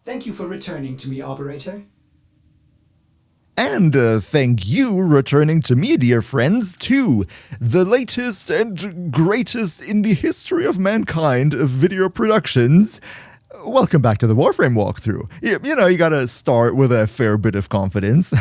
Thank you for returning to me, operator. And thank you returning to me, dear friends, to the latest and greatest in the history of mankind of video productions. Welcome back to the Warframe walkthrough. You know, you gotta start with a fair bit of confidence.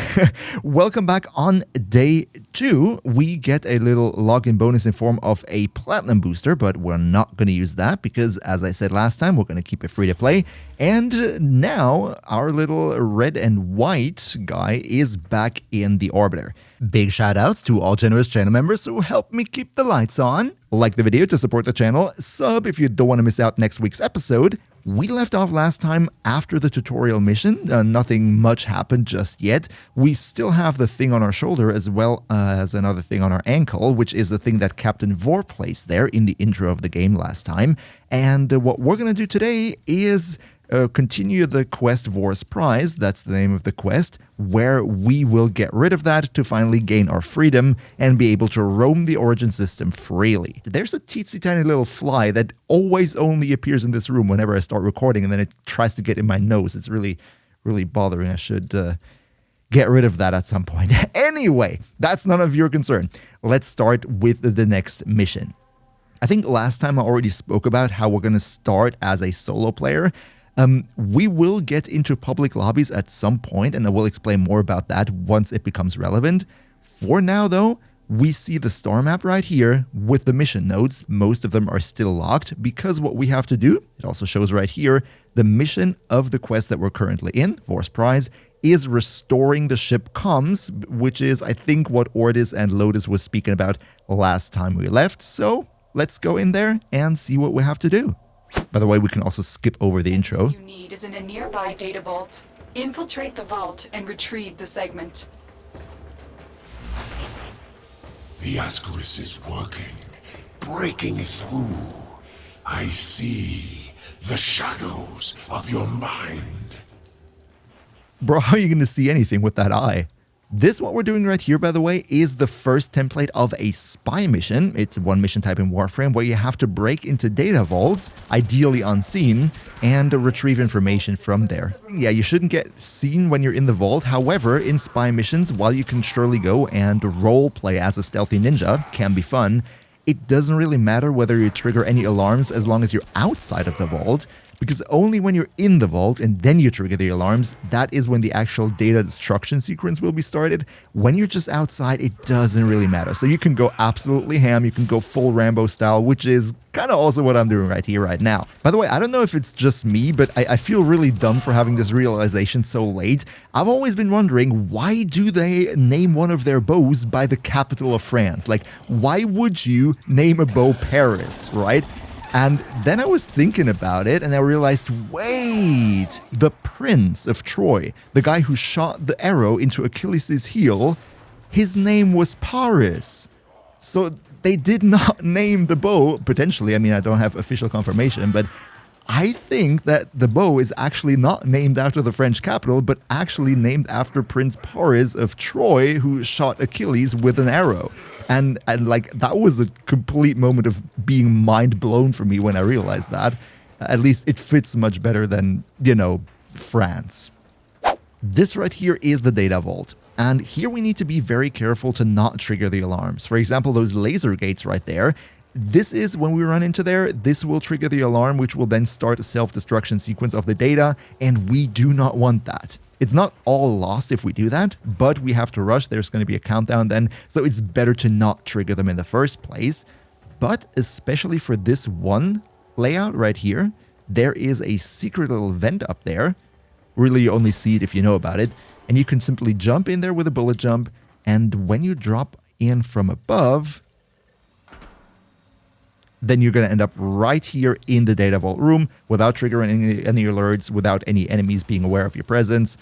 Welcome back. On day 2, we get a little login bonus in form of a platinum booster, but we're not gonna use that because, as I said last time, we're gonna keep it free to play. And now our little red and white guy is back in the orbiter. Big shout outs to all generous channel members who help me keep the lights on. Like the video to support the channel, sub if you don't want to miss out next week's episode. We left off last time after the tutorial mission. Nothing much happened just yet. We still have the thing on our shoulder as well as another thing on our ankle, which is the thing that Captain Vor placed there in the intro of the game last time. And what we're going to do today is continue the quest Vor's Prize, that's the name of the quest, where we will get rid of that to finally gain our freedom and be able to roam the Origin system freely. There's a teensy tiny little fly that always only appears in this room whenever I start recording, and then it tries to get in my nose. It's really, really bothering. I should get rid of that at some point. Anyway, that's none of your concern. Let's start with the next mission. I think last time I already spoke about how we're going to start as a solo player. We will get into public lobbies at some point, and I will explain more about that once it becomes relevant. For now, though, we see the star map right here with the mission nodes. Most of them are still locked because what we have to do, it also shows right here, the mission of the quest that we're currently in, Vor's Prize, is restoring the ship comms, which is, I think, what Ordis and Lotus was speaking about last time we left. So let's go in there and see what we have to do. By the way, we can also skip over the intro. What you need is in a nearby data vault. Infiltrate the vault and retrieve the segment. The Ascaris is working, breaking through. I see the shadows of your mind. Bro, how are you going to see anything with that eye? This, what we're doing right here, by the way, is the first template of a spy mission. It's one mission type in Warframe where you have to break into data vaults, ideally unseen, and retrieve information from there. Yeah, you shouldn't get seen when you're in the vault. However, in spy missions, while you can surely go and role play as a stealthy ninja, can be fun, it doesn't really matter whether you trigger any alarms as long as you're outside of the vault, because only when you're in the vault and then you trigger the alarms, that is when the actual data destruction sequence will be started. When you're just outside, it doesn't really matter. So you can go absolutely ham, you can go full Rambo style, which is kind of also what I'm doing right here, right now. By the way, I don't know if it's just me, but I feel really dumb for having this realization so late. I've always been wondering, why do they name one of their bows by the capital of France? Like, why would you name a bow Paris, right? And then I was thinking about it and I realized, wait, the Prince of Troy, the guy who shot the arrow into Achilles' heel, his name was Paris. So they did not name the bow, potentially. I mean, I don't have official confirmation, but I think that the bow is actually not named after the French capital, but actually named after Prince Paris of Troy, who shot Achilles with an arrow. And like, that was a complete moment of being mind blown for me when I realized that. At least it fits much better than, you know, France. This right here is the data vault. And here we need to be very careful to not trigger the alarms. For example, those laser gates right there. This is when we run into there, this will trigger the alarm, which will then start a self-destruction sequence of the data. And we do not want that. It's not all lost if we do that, but we have to rush. There's going to be a countdown then, so it's better to not trigger them in the first place. But especially for this one layout right here, there is a secret little vent up there. Really, you only see it if you know about it. And you can simply jump in there with a bullet jump, and when you drop in from above, then you're going to end up right here in the data vault room without triggering any alerts, without any enemies being aware of your presence.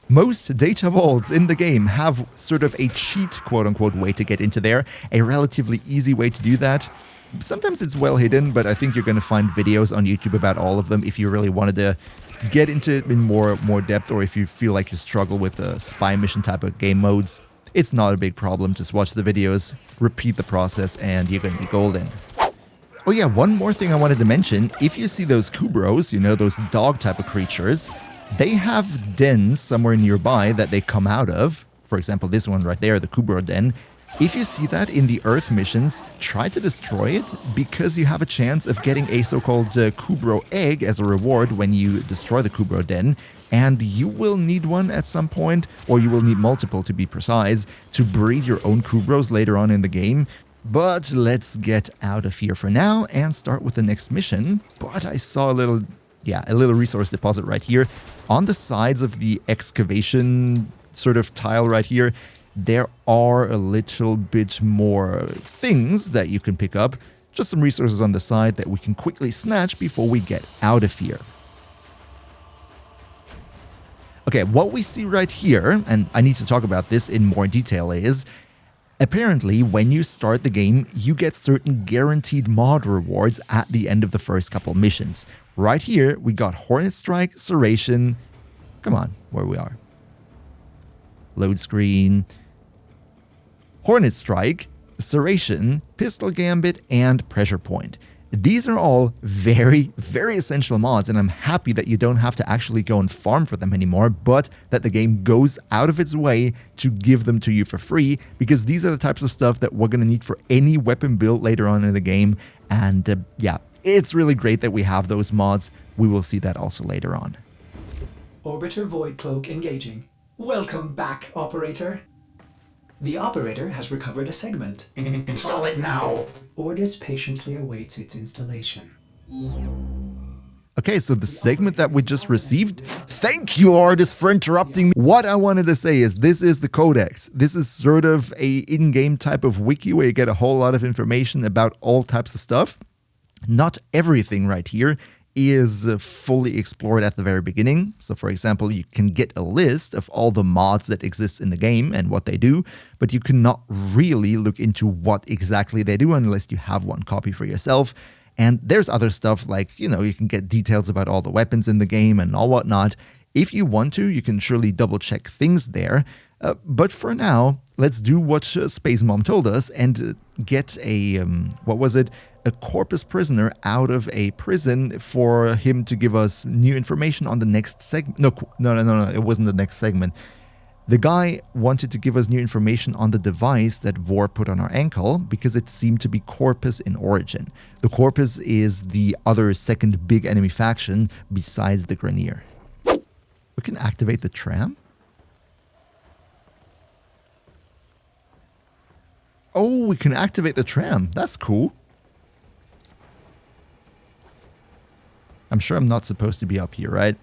Most data vaults in the game have sort of a cheat, quote-unquote, way to get into there, a relatively easy way to do that. Sometimes it's well hidden, but I think you're going to find videos on YouTube about all of them if you really wanted to get into it in more depth, or if you feel like you struggle with the spy mission type of game modes. It's not a big problem. Just watch the videos, repeat the process, and you're going to be golden. Oh yeah, one more thing I wanted to mention. If you see those Kubros, you know, those dog type of creatures, They have dens somewhere nearby that they come out of. For example, this one right there, the Kubro Den. If you see that in the Earth missions, try to destroy it because you have a chance of getting a so-called Kubro egg as a reward when you destroy the Kubro Den. And you will need one at some point, or you will need multiple to be precise, to breed your own Kubros later on in the game. But let's get out of here for now and start with the next mission. But I saw a little resource deposit right here. On the sides of the excavation sort of tile right here, there are a little bit more things that you can pick up. Just some resources on the side that we can quickly snatch before we get out of here. Okay, what we see right here, and I need to talk about this in more detail, is apparently when you start the game, you get certain guaranteed mod rewards at the end of the first couple missions. Right here, we got Hornet Strike, Serration, come on, where we are. Load screen, Hornet Strike, Serration, Pistol Gambit, and Pressure Point. These are all very, very essential mods, and I'm happy that you don't have to actually go and farm for them anymore, but that the game goes out of its way to give them to you for free, because these are the types of stuff that we're going to need for any weapon build later on in the game. And yeah, it's really great that we have those mods. We will see that also later on. Orbiter Void Cloak engaging. Welcome back, Operator. The Operator has recovered a segment. Install it now. Orders patiently awaits its installation. Okay, so the segment that we just received, thank you, artist, for interrupting me. What I wanted to say is this is the Codex. This is sort of a in-game type of wiki where you get a whole lot of information about all types of stuff. Not everything right here is fully explored at the very beginning. So for example, you can get a list of all the mods that exist in the game and what they do, but you cannot really look into what exactly they do unless you have one copy for yourself. And there's other stuff like, you can get details about all the weapons in the game and all whatnot. If you want to, you can surely double check things there. But for now, let's do what Space Mom told us and get a, a corpus prisoner out of a prison for him to give us new information on the next segment. No, it wasn't the next segment. The guy wanted to give us new information on the device that Vor put on our ankle because it seemed to be Corpus in origin. The Corpus is the other second big enemy faction besides the Grenier. We can activate the tram? Oh, we can activate the tram. That's cool. I'm sure I'm not supposed to be up here, right?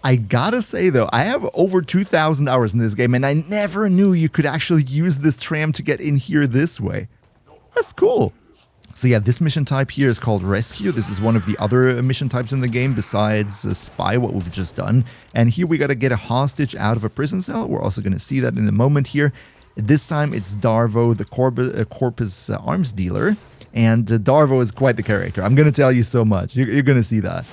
I gotta say though, I have over 2,000 hours in this game and I never knew you could actually use this tram to get in here this way. That's cool. So yeah, this mission type here is called Rescue. This is one of the other mission types in the game besides Spy, what we've just done. And here we gotta get a hostage out of a prison cell. We're also gonna see that in a moment here. This time it's Darvo, the Corpus arms dealer. And Darvo is quite the character. I'm gonna tell you so much. You're gonna see that.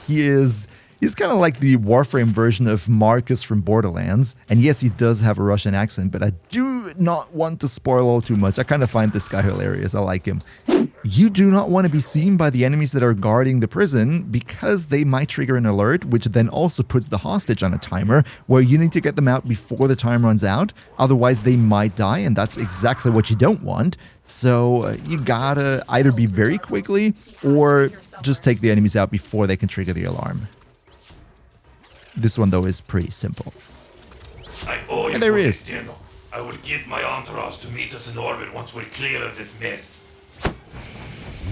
He's kind of like the Warframe version of Marcus from Borderlands. And yes, he does have a Russian accent, but I do not want to spoil all too much. I kind of find this guy hilarious. I like him. You do not want to be seen by the enemies that are guarding the prison because they might trigger an alert, which then also puts the hostage on a timer where you need to get them out before the time runs out. Otherwise, they might die, and that's exactly what you don't want. So you gotta either be very quickly or just take the enemies out before they can trigger the alarm. This one, though, is pretty simple. I owe you And there for he this is. dinner. I will get my entourage to meet us in orbit once we're clear of this mess.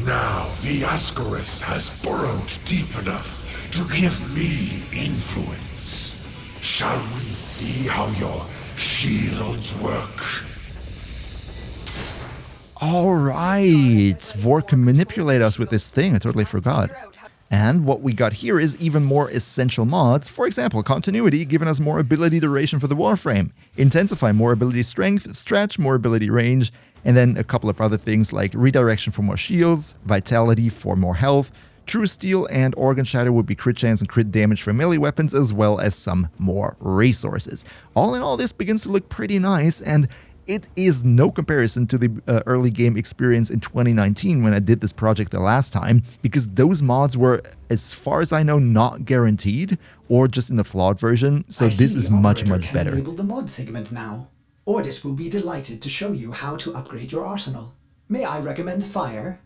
Now the Ascaris has burrowed deep enough to give me influence. Shall we see how your shields work? All right. Vor can manipulate us with this thing. I totally forgot. And what we got here is even more essential mods. For example, Continuity, giving us more ability duration for the Warframe. Intensify, more ability strength. Stretch, more ability range. And then a couple of other things like Redirection for more shields. Vitality for more health. True Steel and Organ Shatter would be crit chance and crit damage for melee weapons, as well as some more resources. All in all, this begins to look pretty nice, and It is no comparison to the early game experience in 2019 when I did this project the last time, because those mods were, as far as I know, not guaranteed or just in the flawed version, so this is much better. Enable the mod segment now. Ordis will be delighted to show you how to upgrade your arsenal. May I recommend fire?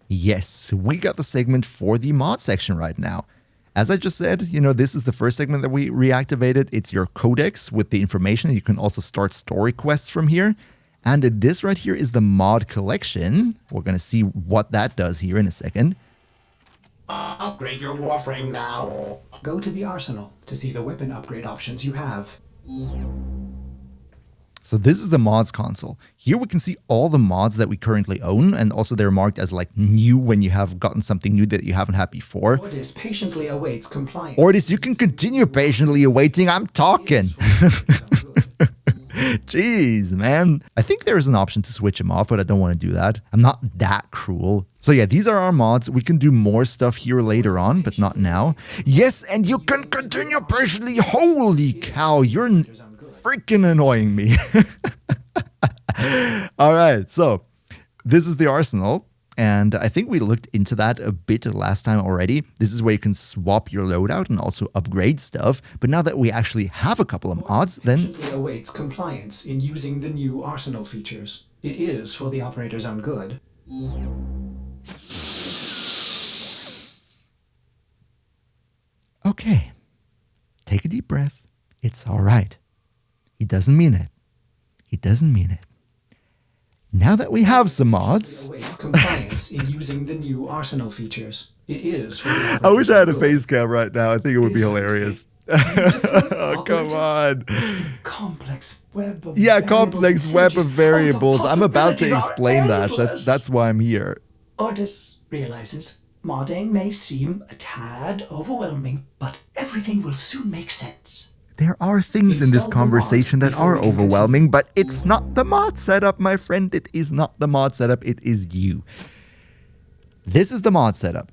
Yes, we got the segment for the mod section right now. As I just said, you know, this is the first segment that we reactivated. It's your codex with the information. You can also start story quests from here. And this right here is the mod collection. We're going to see what that does here in a second. Upgrade your Warframe now. Go to the arsenal to see the weapon upgrade options you have. So this is the mods console. Here we can see all the mods that we currently own, and also they're marked as like new when you have gotten something new that you haven't had before. Ordis patiently awaits compliance. Ordis, you can continue patiently awaiting. I'm talking. Jeez, man. I think there is an option to switch them off, but I don't want to do that. I'm not that cruel. So yeah, these are our mods. We can do more stuff here later on, but not now. Yes, and you can continue patiently. Holy cow, you're freaking annoying me. All right, so this is the arsenal, and I think we looked into that a bit last time already. This is where you can swap your loadout and also upgrade stuff. But now that we actually have a couple of mods, then Patiently awaits compliance in using the new arsenal features. It is for the operator's own good. okay, take a deep breath. It's all right. He doesn't mean it. He doesn't mean it. Now that we have some mods, Awaits compliance in using the new arsenal features. It is for the I wish I had a operator's face cam right now. I think it would be hilarious. Oh, come on. complex web of Yeah, variables complex and web of searches. variables. The I'm about to possibilities are explain that. endless. That's why I'm here. Ordis realizes modding may seem a tad overwhelming, but everything will soon make sense. There are things in this Install the mod conversation that before are we can continue. overwhelming, but it's not the mod setup, my friend. It is not the mod setup. It is you. This is the mod setup.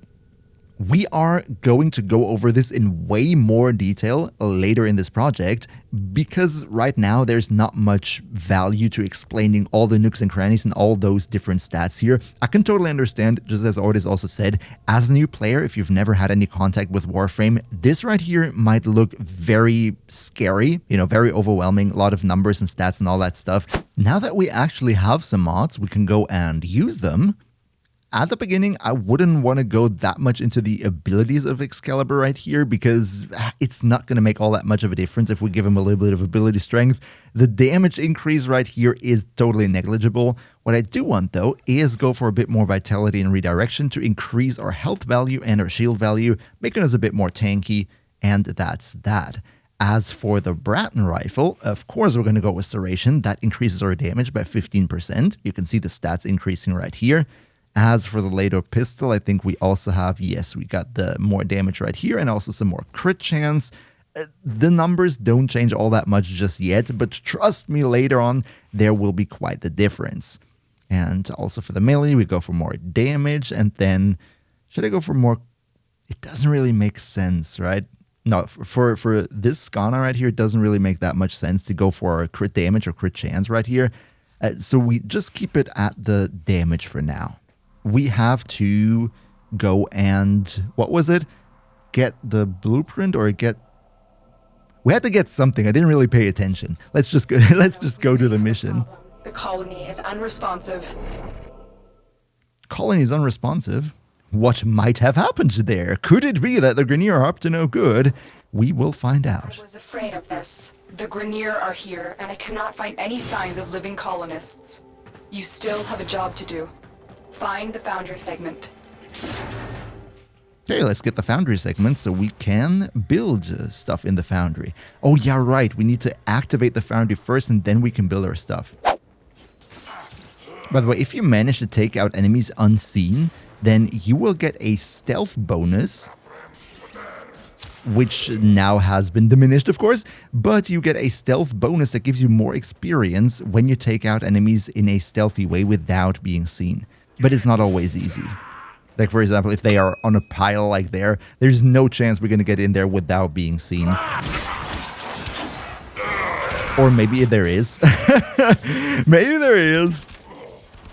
We are going to go over this in way more detail later in this project, because right now there's not much value to explaining all the nooks and crannies and all those different stats here. I can totally understand, just as Ordis also said, as a new player, if you've never had any contact with Warframe, this right here might look very scary, you know, very overwhelming, a lot of numbers and stats and all that stuff. Now that we actually have some mods, we can go and use them. At the beginning, I wouldn't want to go that much into the abilities of Excalibur right here, because it's not going to make all that much of a difference if we give him a little bit of ability strength. The damage increase right here is totally negligible. What I do want, though, is go for a bit more vitality and redirection to increase our health value and our shield value, making us a bit more tanky, and that's that. As for the Bratton rifle, of course we're going to go with Serration. That increases our damage by 15%. You can see the stats increasing right here. As for the Lato pistol, I think we also have, yes, we got the more damage right here and also some more crit chance. The numbers don't change all that much just yet, but trust me, later on, there will be quite the difference. And also for the melee, we go for more damage, and then, should I go for more? It doesn't really make sense, right? No, for this Skana right here, it doesn't really make that much sense to go for a crit damage or crit chance right here. So we just keep it at the damage for now. We have to go and, what was it? Get the blueprint or get... We had to get something. I didn't really pay attention. Let's just go to the mission. The colony is unresponsive. Colony is unresponsive? What might have happened there? Could it be that the Grenier are up to no good? We will find out. I was afraid of this. The Grenier are here, and I cannot find any signs of living colonists. You still have a job to do. Find the Foundry segment. Okay, let's get the Foundry segment so we can build stuff in the Foundry. Oh yeah, right. We need to activate the Foundry first and then we can build our stuff. By the way, if you manage to take out enemies unseen, then you will get a stealth bonus, which now has been diminished, of course, but you get a stealth bonus that gives you more experience when you take out enemies in a stealthy way without being seen. But it's not always easy. Like, for example, if they are on a pile like there, there's no chance we're going to get in there without being seen. Or maybe there is. Maybe there is.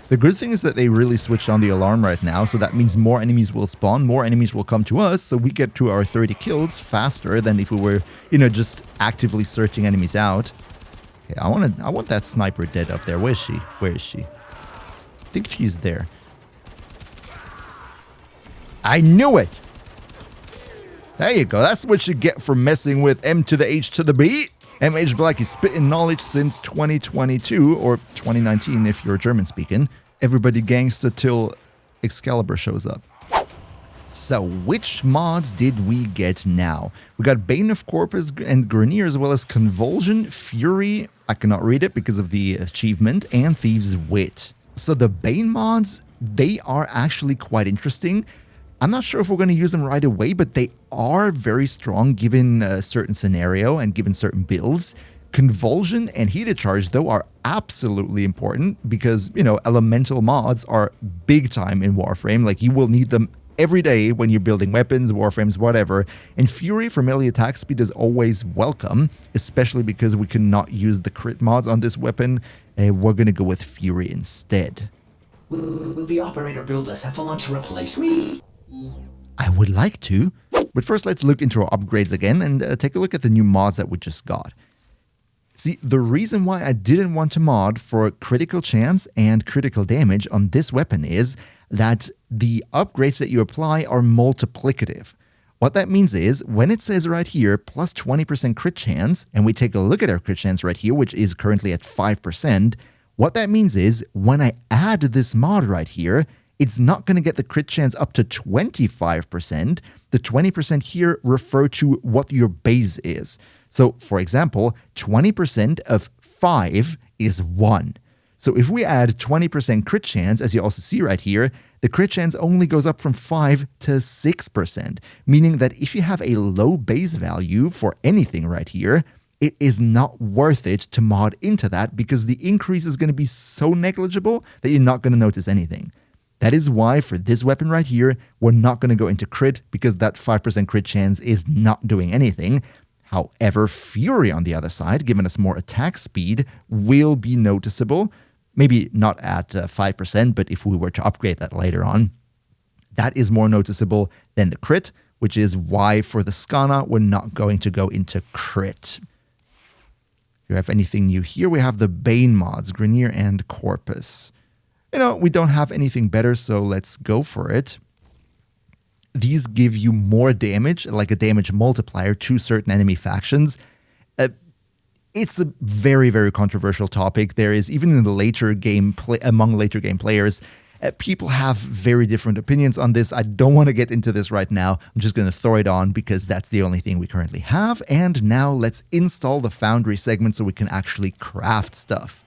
The good thing is that they really switched on the alarm right now, so that means more enemies will spawn, more enemies will come to us, so we get to our 30 kills faster than if we were, just actively searching enemies out. Okay, I want that sniper dead up there. Where is she? Where is she? I think she's there. I knew it! There you go. That's what you get for messing with M to the H to the B. MHBlacky spitting knowledge since 2022, or 2019 if you're German speaking. Everybody gangsta till Excalibur shows up. So, which mods did we get now? We got Bane of Corpus and Grenier, as well as Convulsion, Fury, I cannot read it because of the achievement, and Thieves' Wit. So the Bane mods, they are actually quite interesting. I'm not sure if we're going to use them right away, but they are very strong given a certain scenario and given certain builds. Convulsion and Heated Charge, though, are absolutely important because, elemental mods are big time in Warframe. Like, you will need them every day when you're building weapons, Warframes, whatever. And Fury for melee attack speed is always welcome, especially because we cannot use the crit mods on this weapon. We're going to go with Fury instead. Will the operator build a Cephalon to replace me? I would like to, but first let's look into our upgrades again and take a look at the new mods that we just got. See, the reason why I didn't want to mod for critical chance and critical damage on this weapon is that the upgrades that you apply are multiplicative. What that means is, when it says right here, plus 20% crit chance, and we take a look at our crit chance right here, which is currently at 5%, what that means is, when I add this mod right here, it's not going to get the crit chance up to 25%. The 20% here refer to what your base is. So, for example, 20% of 5 is 1. So if we add 20% crit chance, as you also see right here, the crit chance only goes up from 5 to 6%, meaning that if you have a low base value for anything right here, it is not worth it to mod into that because the increase is going to be so negligible that you're not going to notice anything. That is why for this weapon right here, we're not going to go into crit because that 5% crit chance is not doing anything. However, Fury on the other side, giving us more attack speed, will be noticeable. Maybe not at 5%, but if we were to upgrade that later on, that is more noticeable than the crit, which is why for the Skana, we're not going to go into crit. Do you have anything new here? We have the Bane mods, Grenier and Corpus. We don't have anything better, so let's go for it. These give you more damage, like a damage multiplier, to certain enemy factions. It's a very, very controversial topic. There is, even in the later game, among later game players, people have very different opinions on this. I don't want to get into this right now. I'm just going to throw it on because that's the only thing we currently have. And now let's install the Foundry segment so we can actually craft stuff.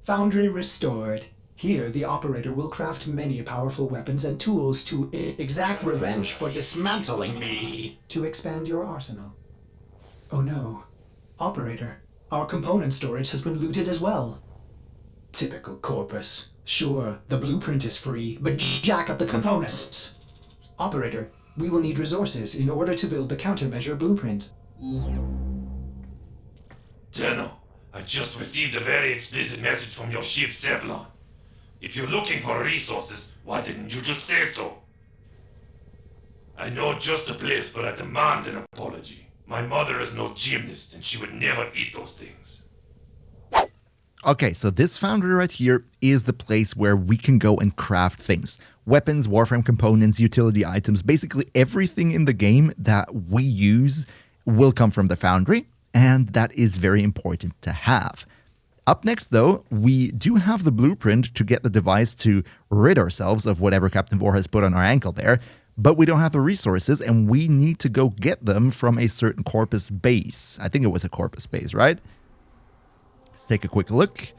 Foundry restored. Here, the operator will craft many powerful weapons and tools to exact revenge for dismantling me. To expand your arsenal. Oh no. Operator, our component storage has been looted as well. Typical Corpus. Sure, the blueprint is free, but jack up the components. Operator, we will need resources in order to build the countermeasure blueprint. Tenno, I just received a very explicit message from your ship, Cephalon. If you're looking for resources, why didn't you just say so? I know just the place, but I demand an apology. My mother is no gymnast, and she would never eat those things. Okay, so this foundry right here is the place where we can go and craft things. Weapons, Warframe components, utility items, basically everything in the game that we use will come from the foundry, and that is very important to have. Up next, though, we do have the blueprint to get the device to rid ourselves of whatever Captain Vor has put on our ankle there, but we don't have the resources, and we need to go get them from a certain Corpus base. I think it was a Corpus base, right? Let's take a quick look.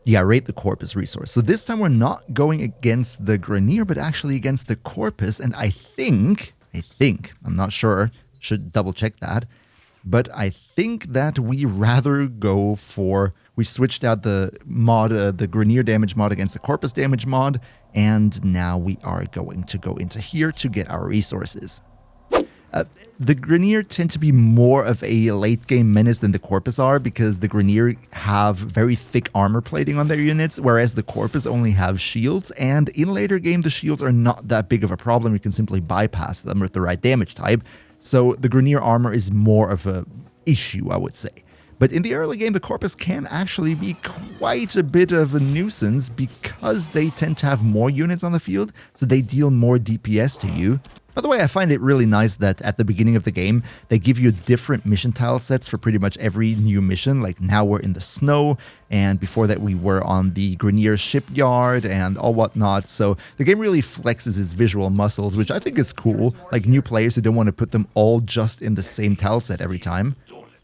Yeah, rate the Corpus resource. So this time we're not going against the Grenier, but actually against the Corpus, and I think, I'm not sure, should double check that, but I think that we rather go for We switched out the mod, the Grenier damage mod against the Corpus damage mod, and now we are going to go into here to get our resources. The Grenier tend to be more of a late game menace than the Corpus are, because the Grenier have very thick armor plating on their units, whereas the Corpus only have shields, and in later game the shields are not that big of a problem. You can simply bypass them with the right damage type, so the Grenier armor is more of a issue, I would say. But in the early game, the Corpus can actually be quite a bit of a nuisance because they tend to have more units on the field, so they deal more DPS to you. By the way, I find it really nice that at the beginning of the game, they give you different mission tile sets for pretty much every new mission. Like now we're in the snow, and before that we were on the Grenier shipyard and all whatnot. So the game really flexes its visual muscles, which I think is cool. Like new players who don't want to put them all just in the same tile set every time.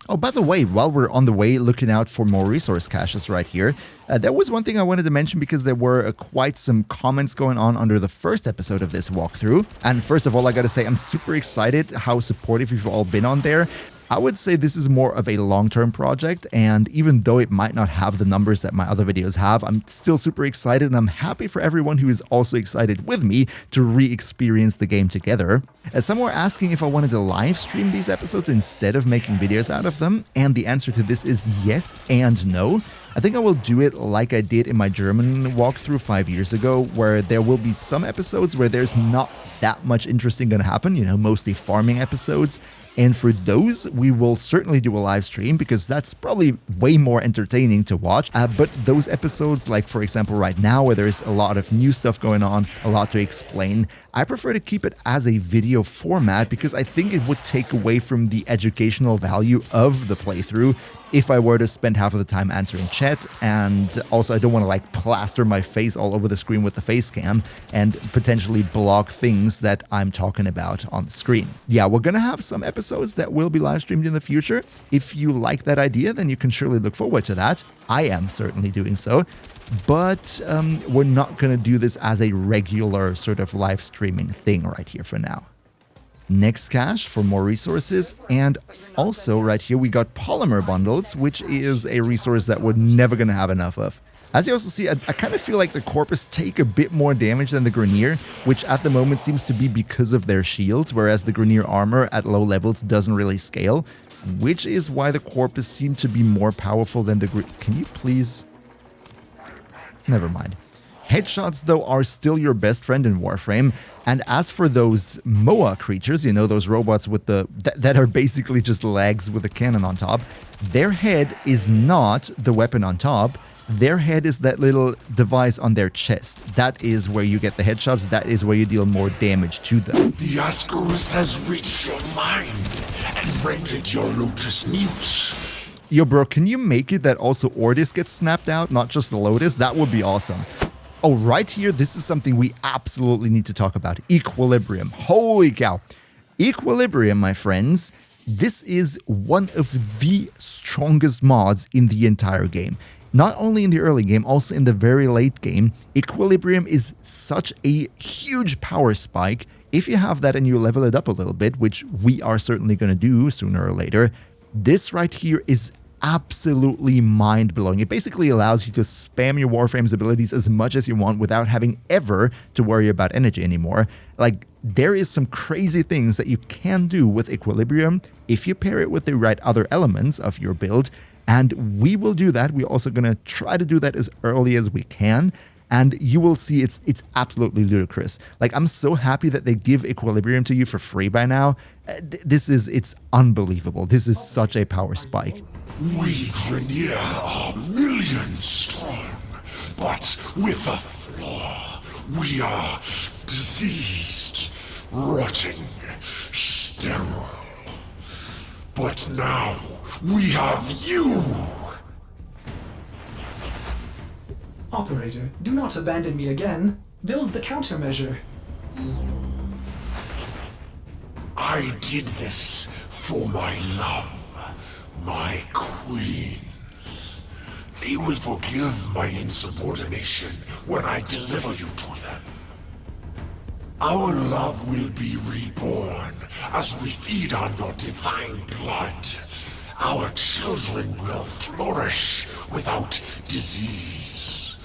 Oh, by the way, while we're on the way looking out for more resource caches right here, there was one thing I wanted to mention because there were quite some comments going on under the first episode of this walkthrough. And first of all, I gotta say, I'm super excited how supportive you've all been on there. I would say this is more of a long-term project, and even though it might not have the numbers that my other videos have, I'm still super excited, and I'm happy for everyone who is also excited with me to re-experience the game together. Some were asking if I wanted to live stream these episodes instead of making videos out of them, and the answer to this is yes and no. I think I will do it like I did in my German walkthrough 5 years ago, where there will be some episodes where there's not that much interesting gonna happen, you know, mostly farming episodes. And for those, we will certainly do a live stream because that's probably way more entertaining to watch. But those episodes, like for example right now where there's a lot of new stuff going on, a lot to explain, I prefer to keep it as a video format because I think it would take away from the educational value of the playthrough if I were to spend half of the time answering chat, and also I don't want to like plaster my face all over the screen with the face cam and potentially block things that I'm talking about on the screen. Yeah, we're gonna have some episodes that will be live streamed in the future. If you like that idea, then you can surely look forward to that. I am certainly doing so. But we're not gonna do this as a regular sort of live streaming thing right here for now. Next cache for more resources, and also right here we got polymer bundles, which is a resource that we're never going to have enough of. As you also see, I kind of feel like the Corpus take a bit more damage than the Grenier, which at the moment seems to be because of their shields, whereas the Grenier armor at low levels doesn't really scale, which is why the Corpus seem to be more powerful than the Can you please? Never mind. Headshots, though, are still your best friend in Warframe, and as for those MOA creatures, you know, those robots with that are basically just legs with a cannon on top, their head is not the weapon on top. Their head is that little device on their chest. That is where you get the headshots, that is where you deal more damage to them. The Ascaris has reached your mind and rendered your Lotus mute. Yo, bro, can you make it that also Ordis gets snapped out, not just the Lotus? That would be awesome. Oh, right here, this is something we absolutely need to talk about. Equilibrium. Holy cow. Equilibrium, my friends, this is one of the strongest mods in the entire game. Not only in the early game, also in the very late game. Equilibrium is such a huge power spike. If you have that and you level it up a little bit, which we are certainly going to do sooner or later, this right here is absolutely mind-blowing. It basically allows you to spam your Warframe's abilities as much as you want without having ever to worry about energy anymore. Like, there is some crazy things that you can do with Equilibrium if you pair it with the right other elements of your build, and we will do that. We're also going to try to do that as early as we can, and you will see it's absolutely ludicrous. Like, I'm so happy that they give Equilibrium to you for free by now. It's unbelievable. This is such a power spike. We Grenier are millions strong, but with a flaw. We are diseased, rotting, sterile. But now we have you! Operator, do not abandon me again. Build the countermeasure. I did this for my love, my queens. They will forgive my insubordination when I deliver you to them. Our love will be reborn as we feed on your divine blood, our children will flourish without disease.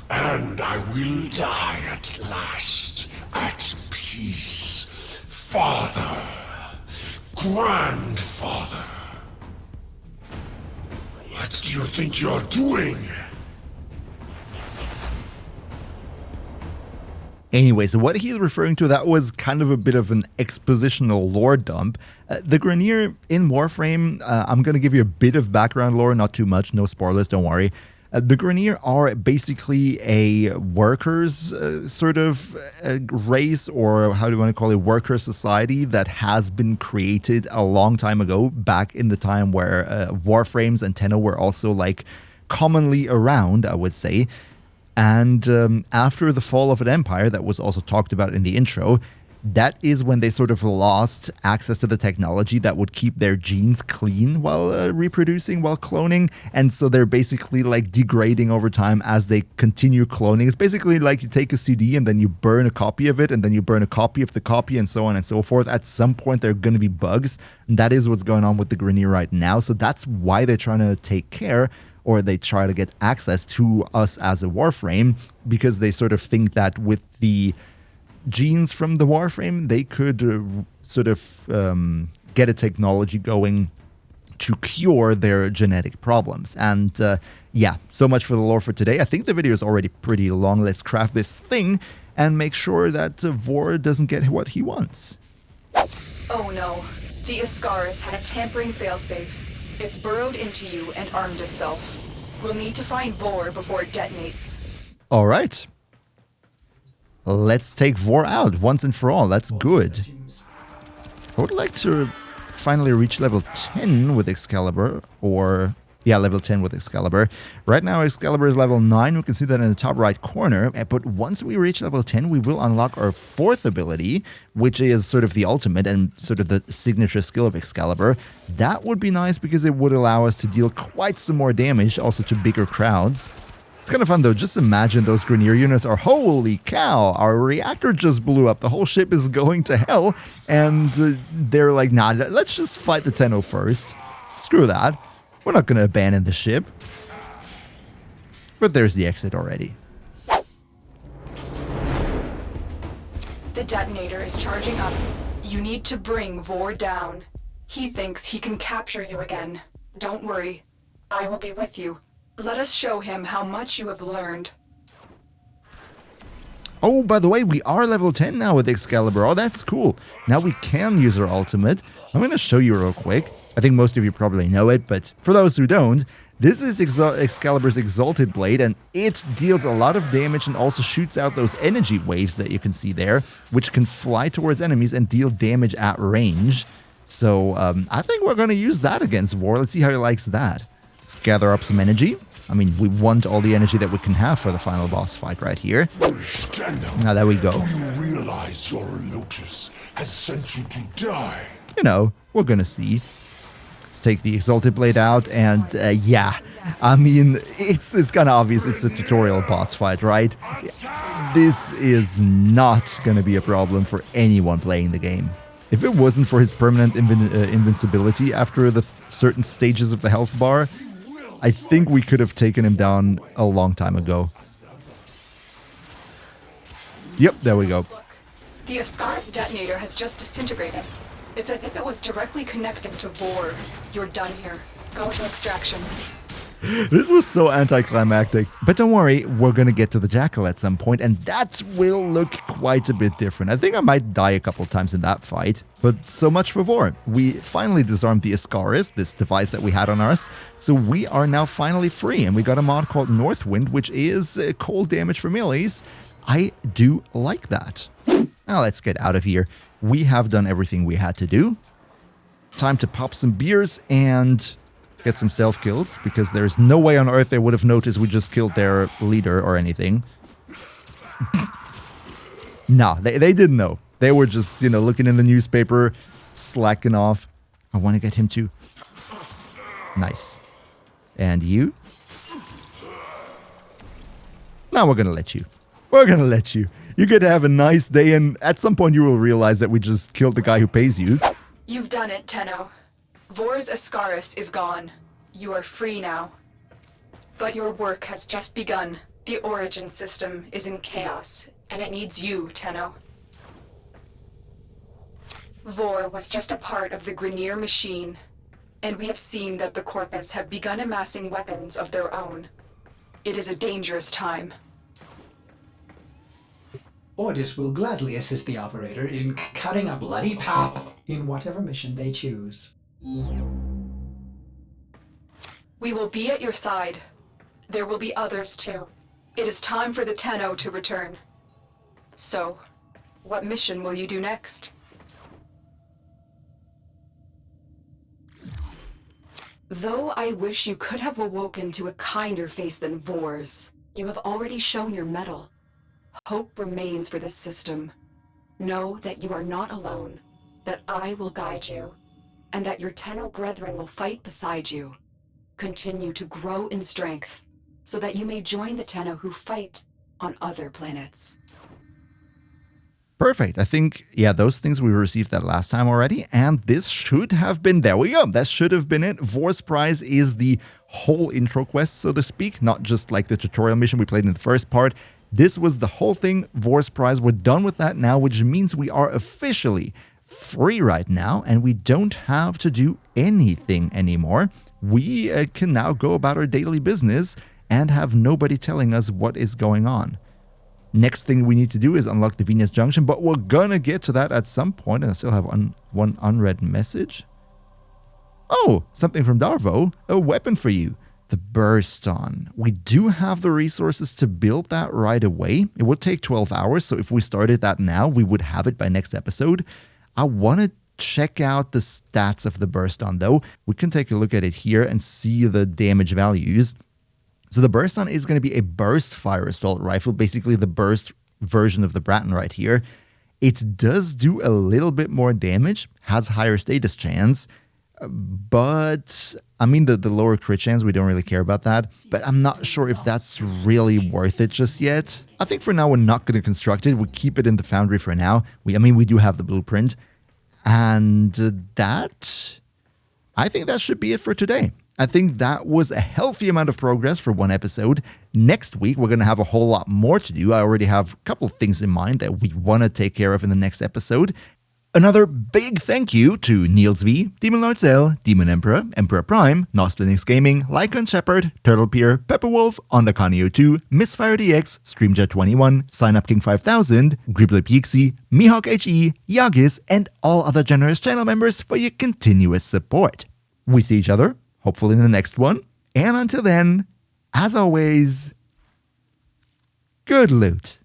And I will die at last, at peace. Father, grandfather. What do you think you're doing? Anyway, so what he's referring to, that was kind of a bit of an expositional lore dump. The Grineer in Warframe, I'm going to give you a bit of background lore, not too much, no spoilers, don't worry. The Grineer are basically a workers sort of race, or how do you want to call it, worker society that has been created a long time ago, back in the time where Warframes and Tenno were also like commonly around, I would say. And after the fall of an empire that was also talked about in the intro, that is when they sort of lost access to the technology that would keep their genes clean while reproducing, while cloning. And so they're basically like degrading over time as they continue cloning. It's basically like you take a CD and then you burn a copy of it, and then you burn a copy of the copy, and so on and so forth. At some point, there are going to be bugs. And that is what's going on with the Grineer right now. So that's why they're trying to take care, or they try to get access to us as a Warframe, because they sort of think that with the genes from the Warframe, they could sort of get a technology going to cure their genetic problems. And yeah, so much for the lore for today. I think the video is already pretty long. Let's craft this thing and make sure that Vor doesn't get what he wants. Oh no, the Iskaris had a tampering failsafe. It's burrowed into you and armed itself. We'll need to find Vor before it detonates. All right. Let's take Vor out once and for all. That's good. I would like to finally reach level 10 with Excalibur, or yeah, level 10 with Excalibur. Right now Excalibur is level 9. We can see that in the top right corner. But once we reach level 10, we will unlock our 4th ability, which is sort of the ultimate and sort of the signature skill of Excalibur. That would be nice because it would allow us to deal quite some more damage, also to bigger crowds. It's kind of fun though. Just imagine those Grineer units are, holy cow, our reactor just blew up. The whole ship is going to hell. And they're like, nah, let's just fight the Tenno first. Screw that. We're not going to abandon the ship. But there's the exit already. The detonator is charging up. You need to bring Vor down. He thinks he can capture you again. Don't worry. I will be with you. Let us show him how much you have learned. Oh, by the way, we are level 10 now with Excalibur. Oh, that's cool. Now we can use our ultimate. I'm going to show you real quick. I think most of you probably know it, but for those who don't, this is Excalibur's Exalted Blade, and it deals a lot of damage and also shoots out those energy waves that you can see there, which can fly towards enemies and deal damage at range. So I think we're going to use that against Vor. Let's see how he likes that. Let's gather up some energy. I mean, we want all the energy that we can have for the final boss fight right here. Now, there we go. Do you realize your Lotus has sent you to die? You know, we're going to see. Let's take the Exalted Blade out, and yeah, I mean, it's kind of obvious it's a tutorial boss fight, right? This is not going to be a problem for anyone playing the game. If it wasn't for his permanent invincibility after the certain stages of the health bar, I think we could have taken him down a long time ago. Yep, there we go. Look, the Iskaris detonator has just disintegrated. It's as if it was directly connected to Vor. You're done here. Go to extraction. This was so anticlimactic. But don't worry, we're going to get to the Jackal at some point, and that will look quite a bit different. I think I might die a couple times in that fight. But so much for Vor. We finally disarmed the Iskaris, this device that we had on us, so we are now finally free, and we got a mod called Northwind, which is cold damage for melees. I do like that. Now let's get out of here. We have done everything we had to do. Time to pop some beers and get some stealth kills, because there's no way on earth they would have noticed we just killed their leader or anything. Nah, they didn't know. They were just, you know, looking in the newspaper, slacking off. I want to get him too. Nice. And you? Now we're going to let you. We're going to let you. You get to have a nice day, and at some point you will realize that we just killed the guy who pays you. You've done it, Tenno. Vor's Ascaris is gone. You are free now. But your work has just begun. The origin system is in chaos, and it needs you, Tenno. Vor was just a part of the Grineer machine, and we have seen that the Corpus have begun amassing weapons of their own. It is a dangerous time. Ordis will gladly assist the operator in cutting a bloody path in whatever mission they choose. We will be at your side. There will be others too. It is time for the Tenno to return. So, what mission will you do next? Though I wish you could have awoken to a kinder face than Vor's, you have already shown your mettle. Hope remains for this system. Know that you are not alone, that I will guide you, and that your Tenno brethren will fight beside you. Continue to grow in strength, so that you may join the Tenno who fight on other planets. Perfect. I think, yeah, those things we received that last time already, and this should have been, there we go, that should have been it. Vor's Prize is the whole intro quest, so to speak, not just like the tutorial mission we played in the first part. This was the whole thing, Vor's Prize. We're done with that now, which means we are officially free right now, and we don't have to do anything anymore. We can now go about our daily business and have nobody telling us what is going on. Next thing we need to do is unlock the Venus Junction, but we're gonna get to that at some point, and I still have one unread message. Oh, something from Darvo. A weapon for you. The Burston. We do have the resources to build that right away. It would take 12 hours, so if we started that now, we would have it by next episode. I want to check out the stats of the Burston, though. We can take a look at it here and see the damage values. So the Burston is going to be a burst fire assault rifle, basically the burst version of the Bratton right here. It does do a little bit more damage, has higher status chance, but I mean the lower crit chance, we don't really care about that, but I'm not sure if that's really worth it just yet. I think for now we're not going to construct it, we keep it in the foundry for now. We do have the blueprint, and I think that should be it for today. I think that was a healthy amount of progress for one episode. Next week, we're going to have a whole lot more to do. I already have a couple of things in mind that we want to take care of in the next episode. Another big thank you to Niels V, Demon Lord Zell, Demon Emperor, Emperor Prime, Nos Linux Gaming, Lycon Shepherd, Turtlepeer, Pepperwolf, Ondakanio2, Misfire DX, Streamjet21, SignUpKing5000, Gribbler Pixie, Mihawk HE, Yagis, and all other generous channel members for your continuous support. We see each other, hopefully in the next one, and until then, as always, good loot.